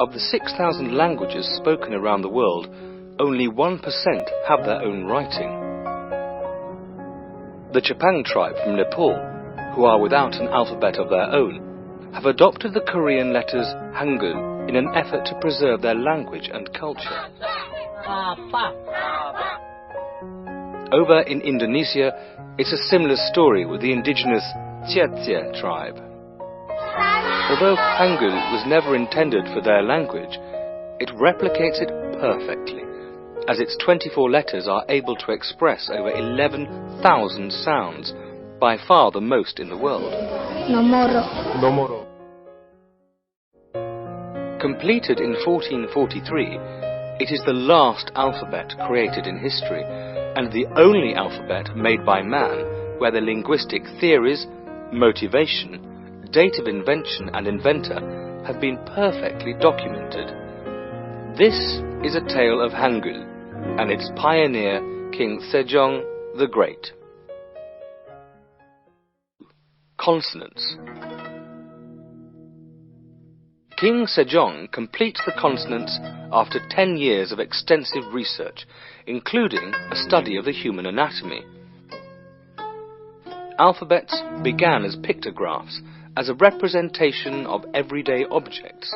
Of the 6,000 languages spoken around the world, only 1% have their own writing. The Chepang tribe from Nepal, who are without an alphabet of their own, have adopted the Korean letters Hangul in an effort to preserve their language and culture. Over in Indonesia, it's a similar story with the indigenous Tzetze tribe. Although Hangul was never intended for their language, it replicates it perfectly, as its 24 letters are able to express over 11,000 sounds, by far the most in the world. Nomoro. Completed in 1443, it is the last alphabet created in history, and the only alphabet made by man where the linguistic theories, motivation, date of invention and inventor have been perfectly documented. This is a tale of Hangul and its pioneer, King Sejong the Great. Consonants. King Sejong completes the consonants after 10 years of extensive research, including a study of the human anatomy. Alphabets began as pictographs, as a representation of everyday objects,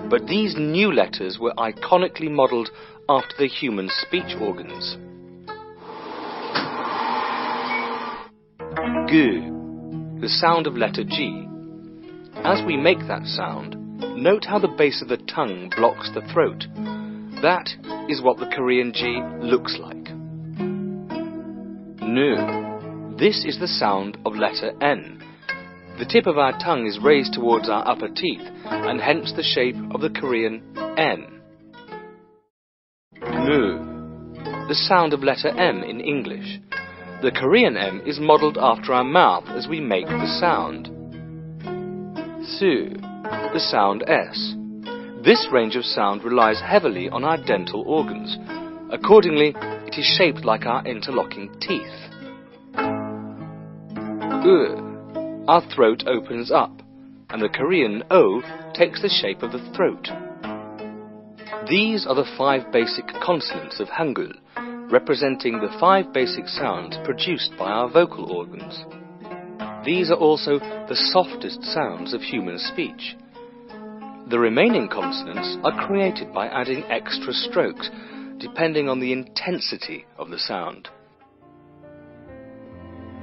but these new letters were iconically modelled after the human speech organs. G, the sound of letter G. As we make that sound, note how the base of the tongue blocks the throat. That is what the Korean G looks like. N, this is the sound of letter N. The tip of our tongue is raised towards our upper teeth, and hence the shape of the Korean N. M, the sound of letter M in English. The Korean M is modelled after our mouth as we make the sound. S, the sound S. This range of sound relies heavily on our dental organs. Accordingly, it is shaped like our interlocking teeth. Our throat opens up, and the Korean O takes the shape of the throat. These are the 5 basic consonants of Hangul, representing the 5 basic sounds produced by our vocal organs. These are also the softest sounds of human speech. The remaining consonants are created by adding extra strokes, depending on the intensity of the sound.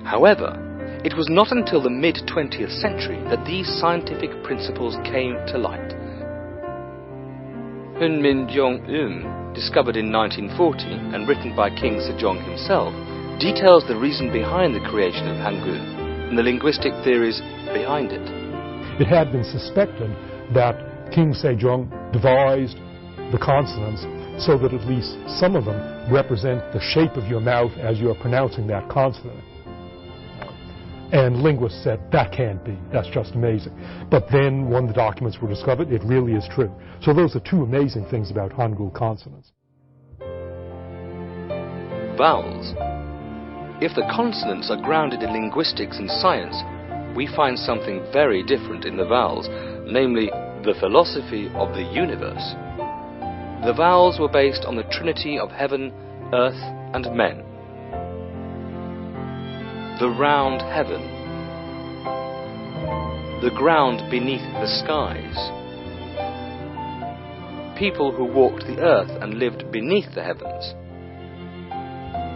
However, it was not until the mid-20th century that these scientific principles came to light. Min Jong-un, discovered in 1940 and written by King Sejong himself, details the reason behind the creation of Hangul and the linguistic theories behind it. It had been suspected that King Sejong devised the consonants so that at least some of them represent the shape of your mouth as you are pronouncing that consonant. And linguists said, that can't be. That's just amazing. But then, when the documents were discovered, it really is true. So those are 2 amazing things about Hangul consonants. Vowels. If the consonants are grounded in linguistics and science, we find something very different in the vowels, namely the philosophy of the universe. The vowels were based on the trinity of heaven, earth, and men. The round heaven, the ground beneath the skies, people who walked the earth and lived beneath the heavens.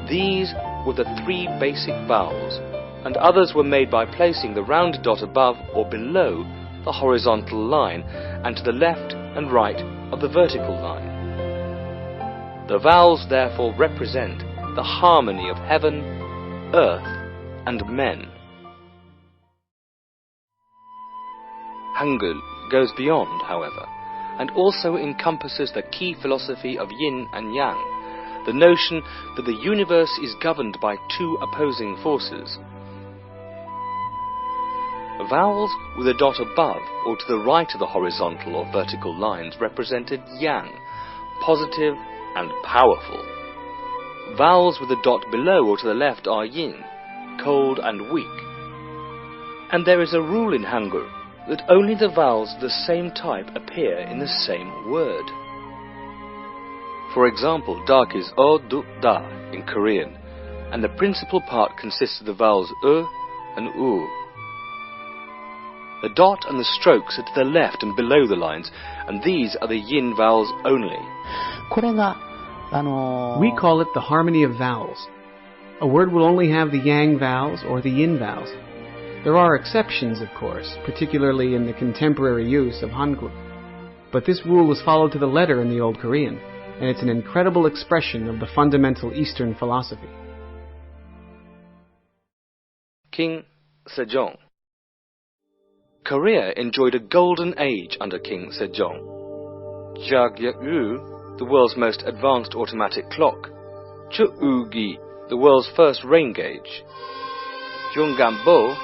These were the 3 basic vowels, and others were made by placing the round dot above or below the horizontal line and to the left and right of the vertical line. The vowels therefore represent the harmony of heaven, earth, and men. Hangul goes beyond, however, and also encompasses the key philosophy of Yin and Yang, the notion that the universe is governed by 2 opposing forces. Vowels with a dot above or to the right of the horizontal or vertical lines represented Yang, positive and powerful. Vowels with a dot below or to the left are Yin, cold and weak. And there is a rule in Hangul that only the vowels of the same type appear in the same word. For example, dark is o, du, da in Korean, and the principal part consists of the vowels e and u. The dot and the strokes are to the left and below the lines, and these are the yin vowels only. We call it the harmony of vowels. A word will only have the yang vowels or the yin vowels. There are exceptions, of course, particularly in the contemporary use of Hangul. But this rule was followed to the letter in the Old Korean, and it's an incredible expression of the fundamental Eastern philosophy. King Sejong. Korea enjoyed a golden age under King Sejong. Jagyeru, the world's most advanced automatic clock, Chuugi, the world's first rain gauge, Jonggambo,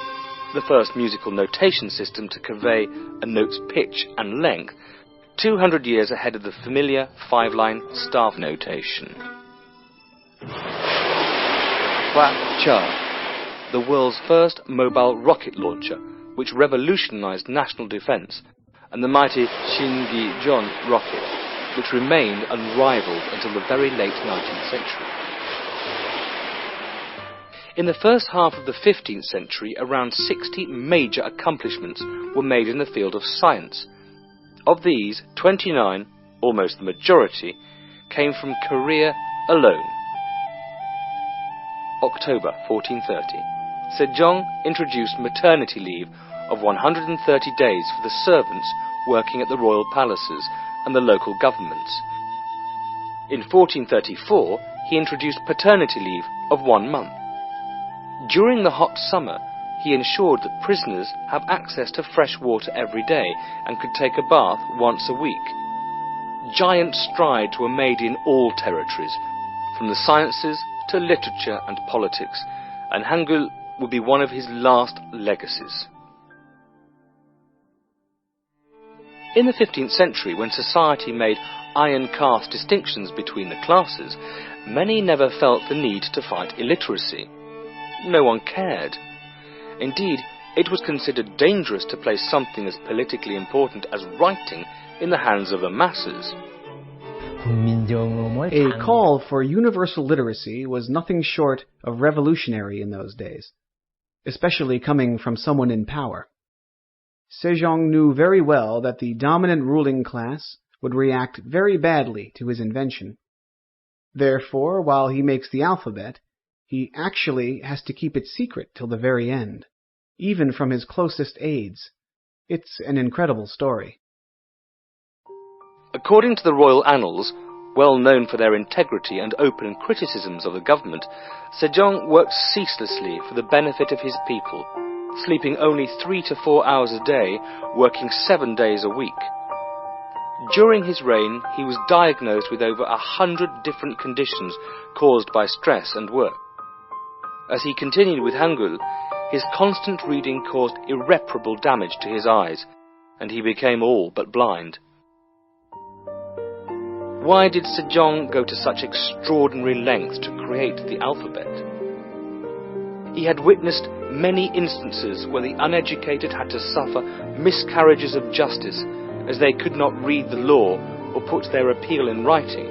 the first musical notation system to convey a note's pitch and length, 200 years ahead of the familiar five-line staff notation. Hwa-cha, the world's first mobile rocket launcher, which revolutionized national defense, and the mighty Shingi-jeon rocket, which remained unrivaled until the very late 19th century. In the first half of the 15th century, around 60 major accomplishments were made in the field of science. Of these, 29, almost the majority, came from Korea alone. October 1430. Sejong introduced maternity leave of 130 days for the servants working at the royal palaces and the local governments. In 1434, he introduced paternity leave of 1 month. During the hot summer, he ensured that prisoners have access to fresh water every day and could take a bath once a week. Giant strides were made in all territories, from the sciences to literature and politics, and Hangul would be one of his last legacies. In the 15th century, when society made iron caste distinctions between the classes, many never felt the need to fight illiteracy. No one cared. Indeed, it was considered dangerous to place something as politically important as writing in the hands of the masses. A call for universal literacy was nothing short of revolutionary in those days, especially coming from someone in power. Sejong knew very well that the dominant ruling class would react very badly to his invention. Therefore, while he makes the alphabet, he actually has to keep it secret till the very end, even from his closest aides. It's an incredible story. According to the royal annals, well known for their integrity and open criticisms of the government, Sejong worked ceaselessly for the benefit of his people, sleeping only 3 to 4 hours a day, working 7 days a week. During his reign, he was diagnosed with over 100 different conditions caused by stress and work. As he continued with Hangul, his constant reading caused irreparable damage to his eyes, and he became all but blind. Why did Sejong go to such extraordinary lengths to create the alphabet? He had witnessed many instances where the uneducated had to suffer miscarriages of justice as they could not read the law or put their appeal in writing.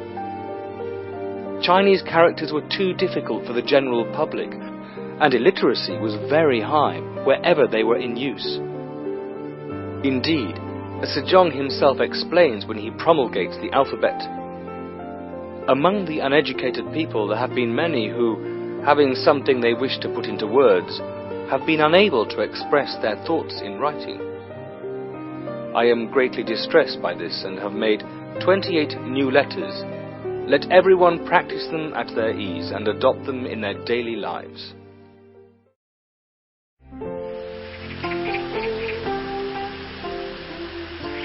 Chinese characters were too difficult for the general public, and illiteracy was very high wherever they were in use. Indeed, as Sejong himself explains when he promulgates the alphabet, among the uneducated people there have been many who, having something they wish to put into words, have been unable to express their thoughts in writing. I am greatly distressed by this and have made 28 new letters. Let everyone practice them at their ease and adopt them in their daily lives.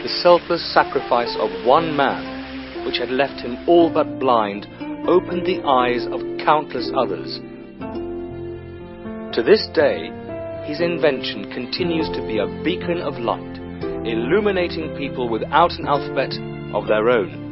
The selfless sacrifice of one man, which had left him all but blind, opened the eyes of countless others. To this day, his invention continues to be a beacon of light, illuminating people without an alphabet of their own.